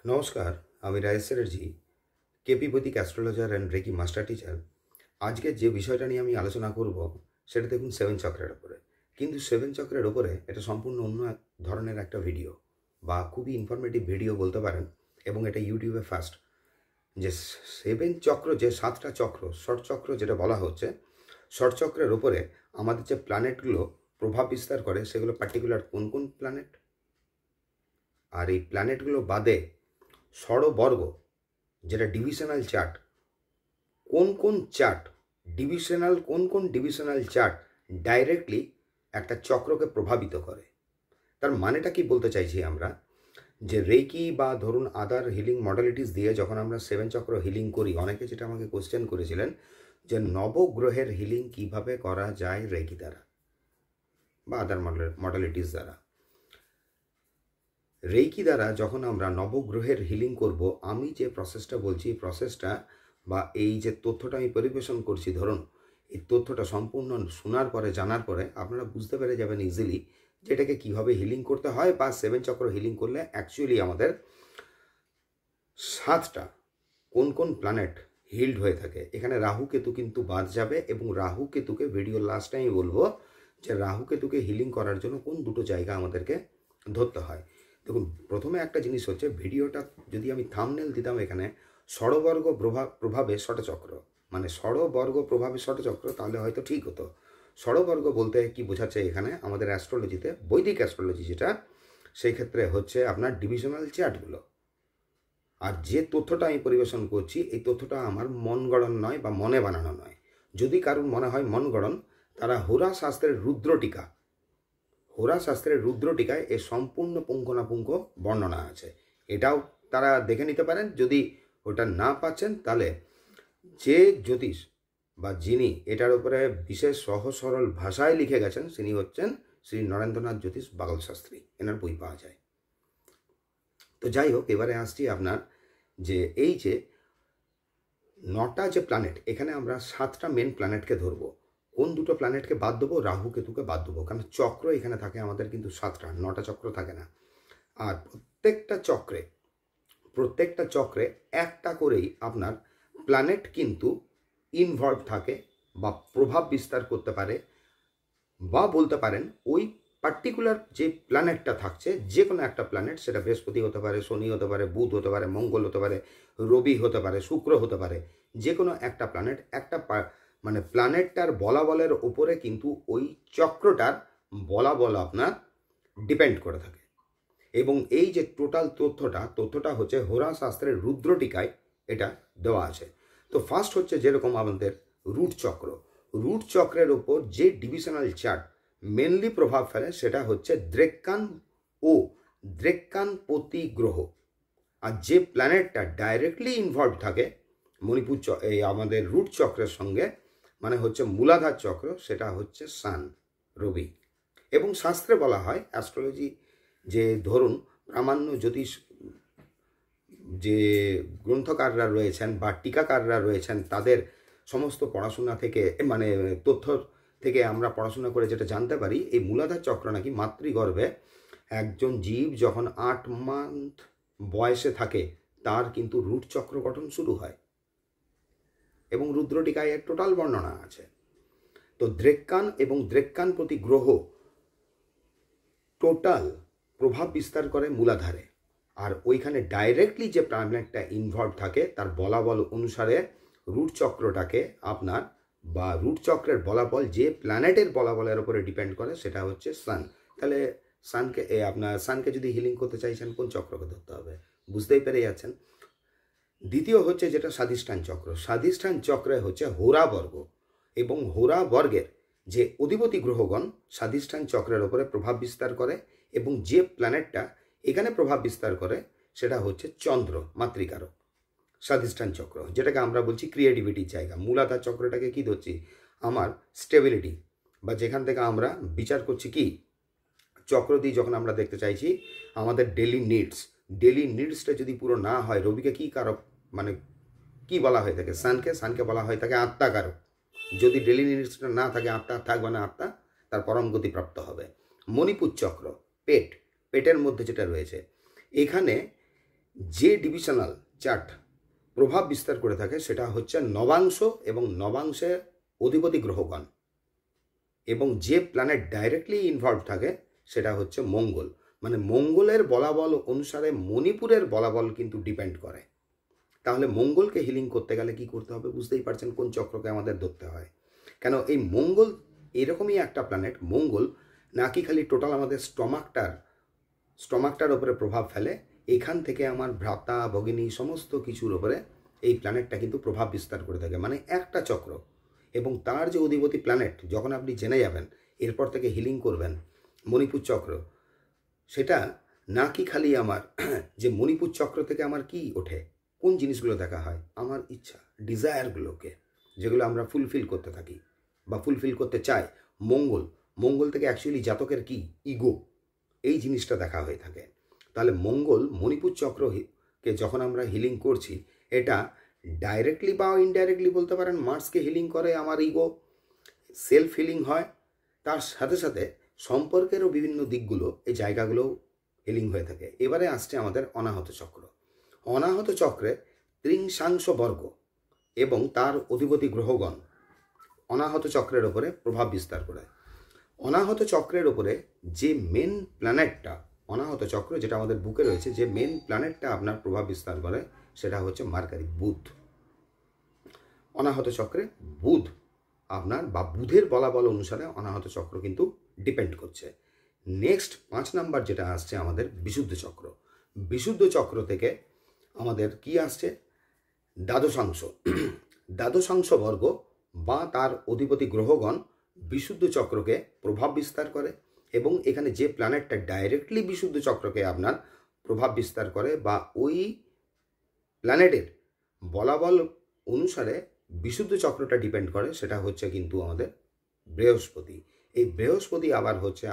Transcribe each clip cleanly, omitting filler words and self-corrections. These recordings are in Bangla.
নমস্কার, আমি Rayesh Chatterjee, KP Vedic astrologer and reiki master teacher. আজকে যে বিষয়টা নিয়ে আমি আলোচনা করব সেটা দেখুন সেভেন চক্রের ওপরে। কিন্তু সেভেন চক্রের ওপরে এটা সম্পূর্ণ অন্য এক ধরনের একটা ভিডিও বা খুবই ইনফরমেটিভ ভিডিও বলতে পারেন, এবং এটা ইউটিউবে ফার্স্ট। যে সেভেন চক্র, যে সাতটা চক্র, ষট চক্র যেটা বলা হচ্ছে, ষট চক্রের ওপরে আমাদের যে প্ল্যানেটগুলো প্রভাব বিস্তার করে সেগুলো পার্টিকুলার কোন কোন প্ল্যানেট, আর এই প্ল্যানেটগুলো বাদে ষড়বর্গ যেটা ডিভিশনাল চার্ট, কোন কোন ডিভিশনাল চার্ট ডাইরেক্টলি একটা চক্রকে প্রভাবিত করে। তার মানেটা কি বলতে চাইছি আমরা, যে রেকি বা ধরুন আদার হিলিং মডালিটিস দিয়ে যখন আমরা সেভেন চক্র হিলিং করি, অনেকে যেটা আমাকে কোশ্চেন করেছিলেন যে নবগ্রহের হিলিং কিভাবে করা যায় রেকি দ্বারা বা আদার মডালিটিস দ্বারা। রেকি দ্বারা যখন আমরা নবগ্রহের হিলিং করব, আমি যে প্রসেসটা বলছি, এই প্রসেসটা বা এই যে তথ্যটা আমি পরিবেশন করছি, ধরুন এই তথ্যটা সম্পূর্ণ শোনার পরে, জানার পরে আপনারা বুঝতে পেরে যাবেন ইজিলি যে এটাকে কীভাবে হিলিং করতে হয়, বা সেভেন চক্র হিলিং করলে অ্যাকচুয়ালি আমাদের সাতটা কোন কোন প্ল্যানেট হিল্ড হয়ে থাকে। এখানে রাহু কেতু কিন্তু বাদ যাবে, এবং রাহু কেতুকে ভিডিও লাস্ট টাইম বলবো যে রাহু কেতুকে হিলিং করার জন্য কোন দুটো জায়গা আমাদেরকে ধরতে হয়। দেখুন, প্রথমে একটা জিনিস হচ্ছে, ভিডিওটা যদি আমি থাম্বনেল দিতাম এখানে ষড়বর্গ প্রভাবে ষটচক্র, মানে ষড়বর্গ প্রভাবে ষটচক্র, তাহলে হয়তো ঠিক হতো। ষড়বর্গ বলতে কি বোঝাচ্ছে এখানে আমাদের অ্যাস্ট্রোলজিতে, বৈদিক অ্যাস্ট্রোলজি যেটা, সেই ক্ষেত্রে হচ্ছে আপনার ডিভিশনাল চার্টগুলো। আর যে তথ্যটা আমি পরিবেশন করছি, এই তথ্যটা আমার মন গড়ন নয় বা মনে বানানো নয়। যদি কারুর মনে হয় মন গড়ন, তারা হোরা শাস্ত্রের রুদ্রটিকায় এর সম্পূর্ণ পুঙ্খানুপুঙ্খ বর্ণনা আছে, এটাও তারা দেখে নিতে পারেন। যদি ওটা না পাচ্ছেন, তাহলে যে জ্যোতিষ বা যিনি এটার উপরে বিশেষ সহজ সরল ভাষায় লিখে গেছেন, তিনি হচ্ছেন শ্রী নরেন্দ্রনাথ জ্যোতিষ বাগল শাস্ত্রী, এনার বই পাওয়া যায়। তো যাই হোক, এবারে আসছি আপনার যে এই যে নটা যে প্ল্যানেট, এখানে আমরা সাতটা মেন প্ল্যানেটকে ধরবো। কোন দুটো প্ল্যানেটকে বাদ দেবো? রাহু কেতুকে বাদ দেবো, কারণ চক্র এখানে থাকে আমাদের কিন্তু সাতটা, নটা চক্র থাকে না। আর প্রত্যেকটা চক্রে একটা করেই আপনার প্ল্যানেট কিন্তু ইনভলভ থাকে বা প্রভাব বিস্তার করতে পারে, বা বলতে পারেন ওই পার্টিকুলার যে প্ল্যানেটটা থাকছে, যে কোনো একটা প্ল্যানেট, সেটা বৃহস্পতি হতে পারে, শনি হতে পারে, বুধ হতে পারে, মঙ্গল হতে পারে, রবি হতে পারে, শুক্র হতে পারে, যে কোনো একটা প্ল্যানেট, মানে প্ল্যানেটটার বলাবলের ওপরে কিন্তু ওই চক্রটার বলাবল আপনার ডিপেন্ড করে থাকে। এবং এই যে টোটাল তথ্যটা হচ্ছে হোরা শাস্ত্রের রুদ্রটিকায় এটা দেওয়া আছে। তো ফার্স্ট হচ্ছে যেরকম আমাদের রুট চক্রের ওপর যে ডিভিশনাল চার্ট মেনলি প্রভাব ফেলে, সেটা হচ্ছে দ্রেক্কানপতি গ্রহ। আর যে প্ল্যানেটটা ডাইরেক্টলি ইনভলভ থাকে এই আমাদের রুট চক্রের সঙ্গে, মানে হচ্ছে মূলাধার চক্র, সেটা হচ্ছে সান, রবি। এবং শাস্ত্রে বলা হয়, অ্যাস্ট্রোলজি যে ধরুন প্রামাণ্য জ্যোতিষ যে গ্রন্থকাররা রয়েছেন বা টিকাকাররা রয়েছেন, তাদের সমস্ত পড়াশোনা থেকে, মানে তথ্য থেকে আমরা পড়াশোনা করে যেটা জানতে পারি, এই মূলাধার চক্র নাকি মাতৃগর্ভে একজন জীব যখন 8 মান্থ বয়সে থাকে, তার কিন্তু রুট চক্র গঠন শুরু হয়, এবং রুদ্রটিকায় এর টোটাল বর্ণনা আছে। তো দ্রেক্কান এবং দ্রেক্কানপতি গ্রহ টোটাল প্রভাব বিস্তার করে মূলাধারে, আর ওইখানে ডাইরেক্টলি যে প্ল্যানেটটা ইনভলভ থাকে তার বলাবল অনুসারে রুট চক্রটাকে আপনার, বা রুট চক্রের বলাবল যে প্ল্যানেটের বলাবলের উপরে ডিপেন্ড করে, সেটা হচ্ছে সান। তাহলে সানকে যদি হিলিং করতে চাইছেন, কোন চক্রকে ধরতে হবে বুঝতেই পেরে যাচ্ছেন। দ্বিতীয় হচ্ছে যেটা স্বাধিষ্ঠান চক্রে হচ্ছে হোরাবর্গ, এবং হোরাবর্গের যে অধিপতি গ্রহগণ স্বাধিষ্ঠান চক্রের ওপরে প্রভাব বিস্তার করে, এবং যে প্ল্যানেটটা এখানে প্রভাব বিস্তার করে সেটা হচ্ছে চন্দ্র, মাতৃকারক। স্বাধিষ্ঠান চক্র যেটাকে আমরা বলছি ক্রিয়েটিভিটির জায়গা। মূলাধার চক্রটাকে কি ধরছি? আমার স্টেবিলিটি, বা যেখান থেকে আমরা বিচার করছি কি চক্র দিয়ে, যখন আমরা দেখতে চাইছি আমাদের ডেলি নিডসটা যদি পুরো না হয়, রবিকে কি কারক, মানে কি বলা হয়ে থাকে? সানকে বলা হয়ে থাকে আত্মাকারক। যদি ডেলি নিডসটা না থাকে, আত্মা থাকবে না, আত্মা তার পরম গতি প্রাপ্ত হবে। মণিপুর চক্র, পেটের মধ্যে যেটা রয়েছে, এখানে যে ডিভিশনাল চার্ট প্রভাব বিস্তার করে থাকে সেটা হচ্ছে নবাংশ এবং নবাংশের অধিপতি গ্রহগণ, এবং যে প্ল্যানেট ডাইরেক্টলি ইনভলভ থাকে সেটা হচ্ছে মঙ্গল। মানে মঙ্গলের বলাবল অনুসারে মণিপুরের বলাবল কিন্তু ডিপেন্ড করে। তাহলে মঙ্গলকে হিলিং করতে গেলে কি করতে হবে বুঝতেই পারছেন কোন চক্রকে আমাদের ধরতে হয়। কেন এই মঙ্গল এরকমই একটা প্ল্যানেট, মঙ্গল নাকি খালি টোটাল আমাদের স্টমাকটার উপরে প্রভাব ফেলে, এখান থেকে আমার ভ্রাতা ভগিনী সমস্ত কিছুর উপরে এই প্ল্যানেটটা কিন্তু প্রভাব বিস্তার করে থাকে। মানে একটা চক্র এবং তার যে অধিপতি প্ল্যানেট যখন আপনি জেনে যাবেন এরপর থেকে হিলিং করবেন মণিপুর চক্র, সেটা নাকি খালি আমার যে মণিপুর চক্র থেকে আমার কি ওঠে, কোন জিনিসগুলো দেখা হয়, আমার ইচ্ছা ডিজায়ারগুলোকে যেগুলো আমরা ফুলফিল করতে থাকি বা ফুলফিল করতে চাই। মঙ্গল থেকে অ্যাকচুয়ালি জাতকের কি ইগো, এই জিনিসটা দেখা হয়ে থাকে। তাহলে মঙ্গল মণিপুর চক্রকে যখন আমরা হিলিং করছি, এটা ডাইরেক্টলি বা ইনডাইরেক্টলি বলতে পারেন মার্সকে হিলিং করে, আমার ইগো সেলফ হিলিং হয়, তার সাথে সাথে সম্পর্কেরও বিভিন্ন দিকগুলো এই জায়গাগুলোও হিলিং হয়ে থাকে। এবারে আসছে আমাদের অনাহত চক্র। অনাহত চক্রে ত্রিংশাংশ বর্গ এবং তার অধিপতি গ্রহগণ অনাহত চক্রের ওপরে প্রভাব বিস্তার করে। অনাহত চক্রের ওপরে যে মেন প্ল্যানেটটা, অনাহত চক্র যেটা আমাদের বুকে রয়েছে, যে মেন প্ল্যানেটটা আপনার প্রভাব বিস্তার করে সেটা হচ্ছে মার্কারি, বুধ। অনাহত চক্রে বুধ আপনার বা বুধের বলাবল অনুসারে অনাহত চক্র কিন্তু ডিপেন্ড করছে। নেক্সট 5 নাম্বার যেটা আসছে আমাদের বিশুদ্ধ চক্র। বিশুদ্ধ চক্র থেকে আমাদের কি আসছে, দ্বাদশাংশ বর্গ বা তার অধিপতি গ্রহগণ বিশুদ্ধ চক্রকে প্রভাব বিস্তার করে, এবং এখানে যে প্ল্যানেটটা ডাইরেক্টলি বিশুদ্ধ চক্রকে আপনার প্রভাব বিস্তার করে বা ওই প্ল্যানেটের বলাবল অনুসারে বিশুদ্ধ চক্রটা ডিপেন্ড করে সেটা হচ্ছে কিন্তু আমাদের বৃহস্পতি। এই বৃহস্পতি আবার হচ্ছে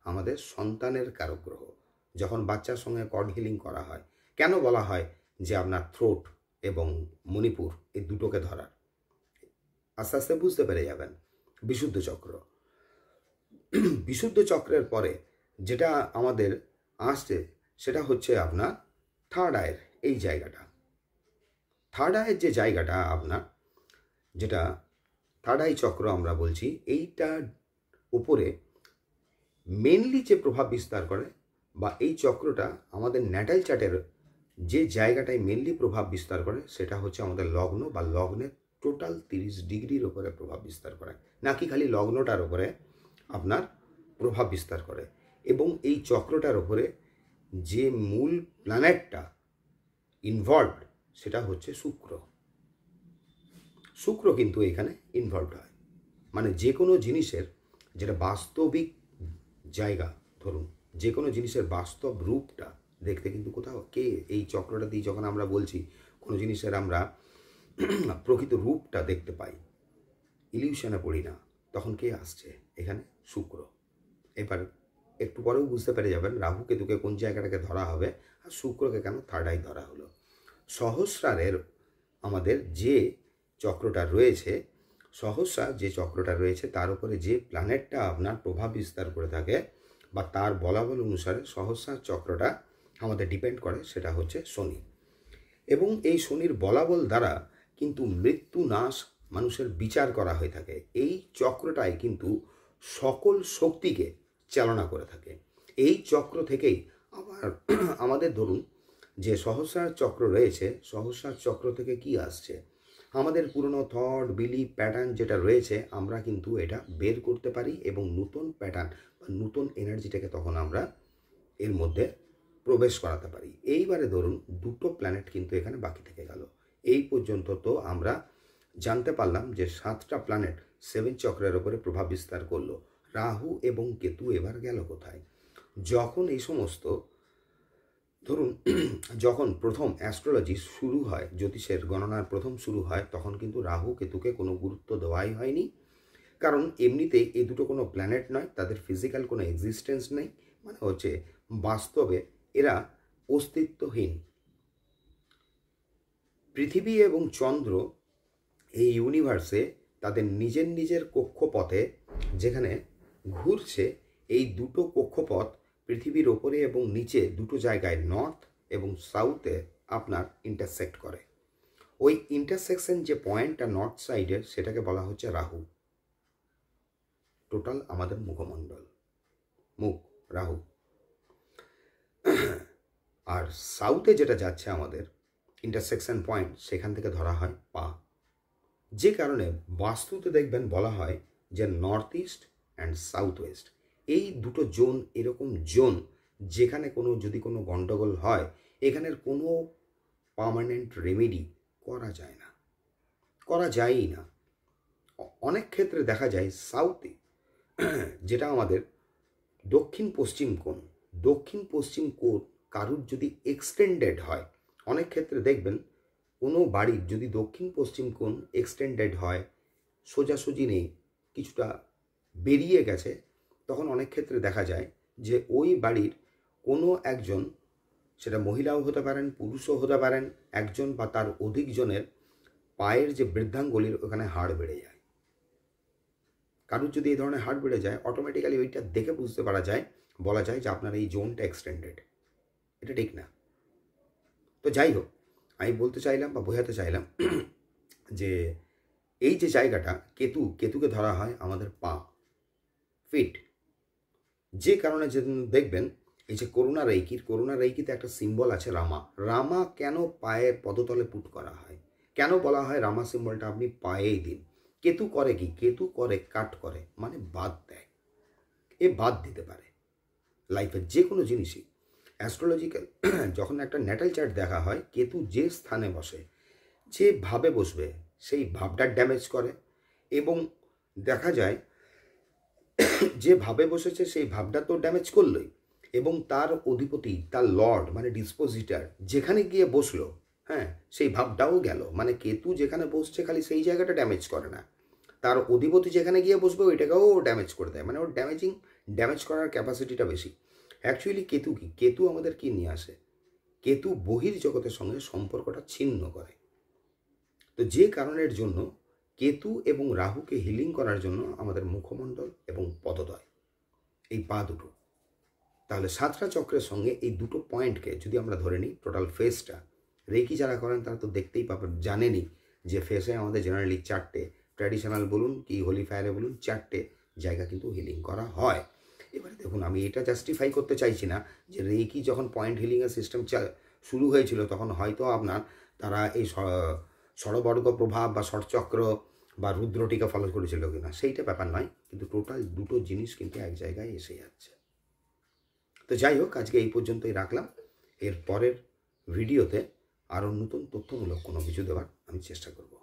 আমাদের সন্তানের কারক গ্রহ। যখন বাচ্চার সঙ্গে কর্ড হিলিং করা হয়, কেন বলা হয় যে আপনার থ্রোট এবং মণিপুর এই দুটোকে ধরার, আস্তে আস্তে বুঝতে পেরে যাবেন। বিশুদ্ধ চক্রের পরে যেটা আমাদের আসছে সেটা হচ্ছে আপনার থার্ড আয়ের এই জায়গাটা। থার্ড আয়ের যে জায়গাটা আপনার, যেটা থার্ড আই চক্র আমরা বলছি, এইটার উপরে মেনলি যে প্রভাব বিস্তার করে বা এই চক্রটা আমাদের ন্যাটাল চার্টের যে জায়গাটায় মেনলি প্রভাব বিস্তার করে সেটা হচ্ছে আমাদের লগ্ন বা লগ্নের টোটাল 30 ডিগ্রির ওপরে প্রভাব বিস্তার করে, নাকি খালি লগ্নটার ওপরে আপনার প্রভাব বিস্তার করে। এবং এই চক্রটার ওপরে যে মূল প্ল্যানেটটা ইনভলভড সেটা হচ্ছে শুক্র কিন্তু এখানে ইনভলভড হয়। মানে যে কোনো জিনিসের যেটা বাস্তবিক জায়গা, ধরুন যে কোনো জিনিসের বাস্তব রূপটা দেখতে কিন্তু কোথাও কে, এই চক্রটা দিয়ে যখন আমরা বলছি কোনো জিনিসের আমরা প্রকৃত রূপটা দেখতে পাই, ইলিউশনে পড়ি না, তখন কে আসছে এখানে, শুক্র। এবার একটু পরেও বুঝতে পেরে যাবেন রাহু কেতুকে কোন জায়গাটাকে ধরা হবে আর শুক্রকে কেন থার্ড আই ধরা হলো। সহস্রারের আমাদের যে চক্রটা রয়েছে, সহস্রার যে চক্রটা রয়েছে তার উপরে যে প্ল্যানেটটা আপনার প্রভাব বিস্তার করে থাকে বা তার বলাবল অনুসারে সহস্রার চক্রটা আমাদের ডিপেন্ড করে সেটা হচ্ছে শনি। এবং এই শনির বলাবল দ্বারা কিন্তু মৃত্যু নাশ মানুষের বিচার করা হয়ে থাকে। এই চক্রটাই কিন্তু সকল শক্তিকে চালনা করে থাকে। এই চক্র থেকেই আবার আমাদের ধরুন যে সহস্রার চক্র রয়েছে, সহস্রার চক্র থেকে কি আসছে, আমাদের পুরনো থট বিলিফ প্যাটার্ন যেটা রয়েছে আমরা কিন্তু এটা বের করতে পারি এবং নতুন প্যাটার্ন বা নতুন এনার্জিটাকে তখন আমরা এর মধ্যে প্রবেশ করাতে পারি। এইবারে ধরুন দুটো প্ল্যানেট কিন্তু এখানে বাকি থেকে গেল। এই পর্যন্ত তো আমরা জানতে পারলাম যে 7টা প্ল্যানেট 7 চক্রের ওপরে প্রভাব বিস্তার করলো। রাহু এবং কেতু এবার গেল কোথায়? যখন এই সমস্ত ধরুন যখন প্রথম অ্যাস্ট্রোলজি শুরু হয়, জ্যোতিষের গণনার প্রথম শুরু হয়, তখন কিন্তু রাহু কেতুকে কোনো গুরুত্ব দেওয়াই হয়নি। কারণ এমনিতেই এই দুটো কোনো প্ল্যানেট নয়, তাদের ফিজিক্যাল কোনো এক্সিস্টেন্স নেই, মানে হচ্ছে বাস্তবে এরা অস্তিত্বহীন। পৃথিবী এবং চন্দ্র এই ইউনিভার্সে তাদের নিজের নিজের কক্ষপথে যেখানে ঘুরছে, এই দুটো কক্ষপথ পৃথিবীর ওপরে এবং নিচে দুটো জায়গায় নর্থ এবং সাউথে আপনার ইন্টারসেক্ট করে। ওই ইন্টারসেকশন যে পয়েন্টটা নর্থ সাইডের, সেটাকে বলা হচ্ছে রাহু। টোটাল আমাদের মুখমণ্ডল, মুখ রাহু। আর সাউথে যেটা যাচ্ছে আমাদের ইন্টারসেকশন পয়েন্ট, সেখান থেকে ধরা হয় পা। যে কারণে বাস্তুতে দেখবেন বলা হয় যে north east and south West, এই দুটো জোন এরকম জোন যেখানে যদি কোনো গণ্ডগোল হয়, এখানের কোনো পার্মানেন্ট রেমেডি করা যায় না, করা যায়ই না। অনেক ক্ষেত্রে দেখা যায় সাউথে, যেটা আমাদের দক্ষিণ পশ্চিম কোণ, দক্ষিণ পশ্চিম কোণ কারুর যদি এক্সটেন্ডেড হয়, অনেক ক্ষেত্রে দেখবেন কোনো বাড়ির যদি দক্ষিণ পশ্চিম কোণ এক্সটেন্ডেড হয়, সোজাসুজি নেই, কিছুটা বেরিয়ে গেছে, তখন অনেক ক্ষেত্রে দেখা যায় যে ওই বাড়ির কোনো একজন, সেটা মহিলাও হতে পারেন, পুরুষও হতে পারেন, একজন বা তার অধিক জনের পায়ের যে বৃদ্ধাঙ্গুলির ওখানে হাড় বেড়ে যায়। কারুর যদি এই ধরনের হাড় বেড়ে যায়, অটোমেটিক্যালি ওইটা দেখে বুঝতে পারা যায়, বলা যায় যে আপনার এই জোনটা এক্সটেন্ডেড। এটা ঠিক না। তো যাই হোক, আমি বলতে চাইলাম বা বোঝাতে চাইলাম যে এই যে জায়গাটা কেতুকে ধরা হয় আমাদের পা, ফিট। যে কারণে যেদিন দেখবেন এই যে করুণা রেইকিতে একটা সিম্বল আছে রামা। রামা কেন পায়ের পদতলে পুট করা হয়, কেন বলা হয় রামা সিম্বলটা আপনি পায়েই দিন? কেতু করে কি? কেতু করে কাট করে, মানে বাদ দেয়। এ বাদ দিতে পারে লাইফের যে কোনো জিনিসই। অ্যাস্ট্রোলজিক্যাল যখন একটা ন্যাটাল চার্ট দেখা হয়, কেতু যে স্থানে বসে, যে ভাবে বসবে, সেই ভাবটা ড্যামেজ করে। এবং দেখা যায় যে ভাবে বসেছে সেই ভাবটা তো ড্যামেজ করলোই, এবং তার অধিপতি, তার লর্ড মানে ডিসপোজিটার যেখানে গিয়ে বসলো, হ্যাঁ, সেই ভাবটাও গেল। মানে কেতু যেখানে বসছে খালি সেই জায়গাটা ড্যামেজ করে না, তার অধিপতি যেখানে গিয়ে বসবে ওইটাকেও ড্যামেজ করে দেয়। মানে ওর ড্যামেজ করার ক্যাপাসিটিটা বেশি। অ্যাকচুয়ালি কেতু কি? কেতু আমাদের কি নিয়ে আসে? কেতু বহির্জগতের সঙ্গে সম্পর্কটা ছিন্ন করে। তো যে কারণের জন্য কেতু এবং রাহুকে হিলিং করার জন্য আমাদের মুখমণ্ডল এবং পদদ্বয়, এই পা দুটো, তাহলে সাতটা চক্রের সঙ্গে এই দুটো পয়েন্টকে যদি আমরা ধরে নিই, টোটাল ফেসটা, রেকি যারা করেন তারা তো দেখতেই পাবেন, জানেনই যে ফেসে আমাদের জেনারেলি চারটে, ট্র্যাডিশনাল বলুন কি হোলি ফায়ারে বলুন, চারটে জায়গা কিন্তু হিলিং করা হয়। এবারে দেখুন, আমি এটা জাস্টিফাই করতে চাইছি না যে রেকি যখন পয়েন্ট হিলিংয়ের সিস্টেম শুরু হয়েছিল, তখন হয়তো তারা এই ষড়বর্গ প্রভাব বা ষড়চক্র বা রুদ্রটিকা ফলো করেছিল কিনা, সেইটা ব্যাপার নয়, কিন্তু টোটাল দুটো জিনিস কিন্তু এক জায়গায় এসে যাচ্ছে। তো যাই হোক, আজকে এই পর্যন্তই রাখলাম। এর পরের ভিডিওতে আরও নতুন তথ্যমূলক কোনো কিছু দেওয়ার আমি চেষ্টা করব।